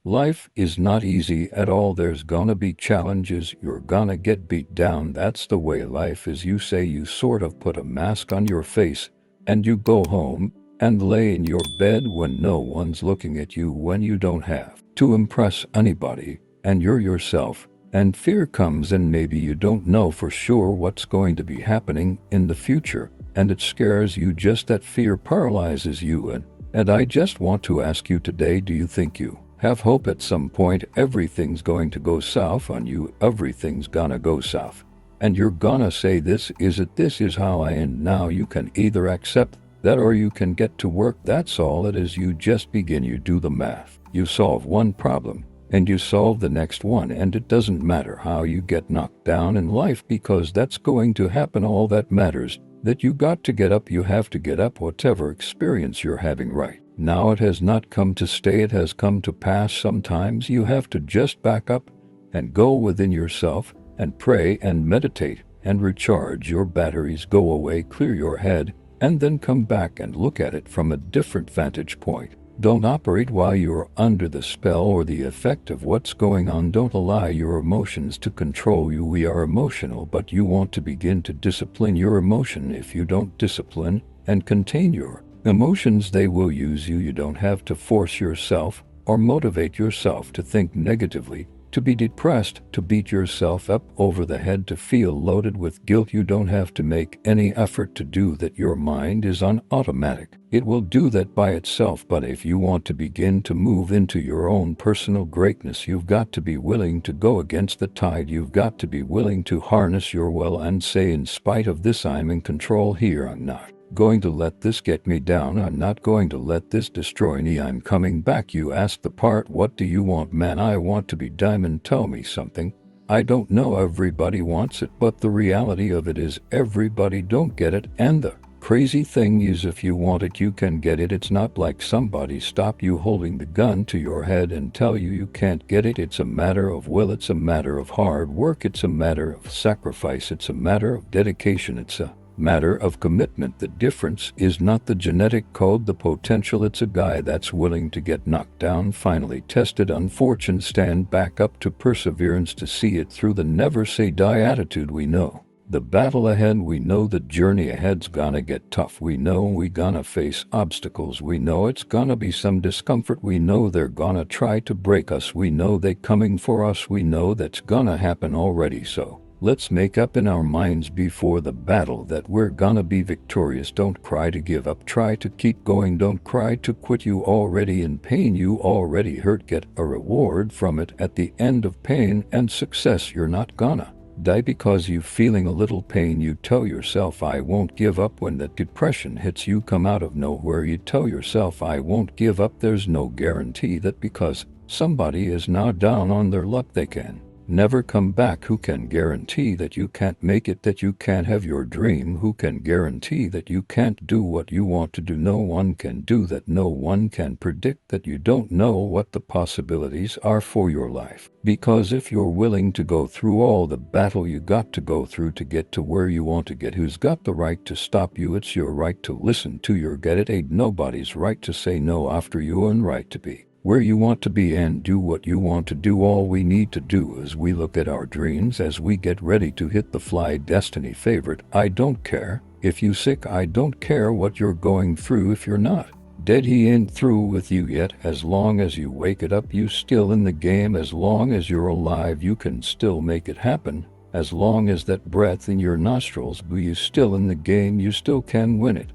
Life is not easy at all. There's gonna be challenges. You're gonna get beat down. That's the way life is. You say you sort of put a mask on your face and you go home and lay in your bed when no one's looking at you, when you don't have to impress anybody and you're yourself. And fear comes, and maybe you don't know for sure what's going to be happening in the future, and it scares you. Just that fear paralyzes you. And I just want to ask you today, do you think you have hope at some point? Everything's going to go south on you. Everything's gonna go south. And you're gonna say, this is it. This is how I end. Now you can either accept that or you can get to work. That's all it is. You just begin. You do the math. You solve one problem and you solve the next one. And it doesn't matter how you get knocked down in life, because that's going to happen. All that matters that you got to get up. You have to get up. Whatever experience you're having right now, it has not come to stay. It has come to pass. Sometimes you have to just back up and go within yourself and pray and meditate and recharge your batteries. Go away, clear your head, and then come back and look at it from a different vantage point. Don't operate while you're under the spell or the effect of what's going on. Don't allow your emotions to control you. We are emotional, but you want to begin to discipline your emotion. If you don't discipline and contain your emotions, they will use you. You don't have to force yourself or motivate yourself to think negatively, to be depressed, to beat yourself up over the head, to feel loaded with guilt. You don't have to make any effort to do that. Your mind is on automatic. It will do that by itself. But if you want to begin to move into your own personal greatness, you've got to be willing to go against the tide. You've got to be willing to harness your will and say, in spite of this, I'm in control here. I'm not going to let this get me down. I'm not going to let this destroy me. I'm coming back. You ask the part, what do you want? Man, I want to be diamond. Tell me something. I don't know. Everybody wants it, but the reality of it is everybody don't get it. And the crazy thing is, if you want it, you can get it. It's not like somebody stop you holding the gun to your head and tell you you can't get it. It's a matter of will. It's a matter of hard work. It's a matter of sacrifice. It's a matter of dedication. It's a matter of commitment. The difference is not the genetic code, the potential. It's a guy that's willing to get knocked down, finally tested, unfortunate, stand back up, to perseverance, to see it through, the never say die attitude. We know the battle ahead. We know the journey ahead's gonna get tough. We know we gonna face obstacles. We know it's gonna be some discomfort. We know they're gonna try to break us. We know they coming for us. We know that's gonna happen already. So let's make up in our minds before the battle that we're gonna be victorious. Don't cry to give up. Try to keep going. Don't cry to quit. You already in pain. You already hurt. Get a reward from it at the end of pain and success. You're not gonna die because you feeling a little pain. You tell yourself, I won't give up. When that depression hits, you come out of nowhere. You tell yourself, I won't give up. There's no guarantee that because somebody is now down on their luck, they can never come back. Who can guarantee that you can't make it, that you can't have your dream? Who can guarantee that you can't do what you want to do? No one can do that. No one can predict that. You don't know what the possibilities are for your life, because if you're willing to go through all the battle you got to go through to get to where you want to get, who's got the right to stop you? It's your right to listen to your get. It ain't nobody's right to say no after you, and right to be where you want to be and do what you want to do. All we need to do is we look at our dreams as we get ready to hit the fly. Destiny favorite. I don't care if you sick. I don't care what you're going through. If you're not dead, he ain't through with you yet. As long as you wake it up, you still in the game. As long as you're alive, you can still make it happen. As long as that breath in your nostrils, you still in the game. You still can win it.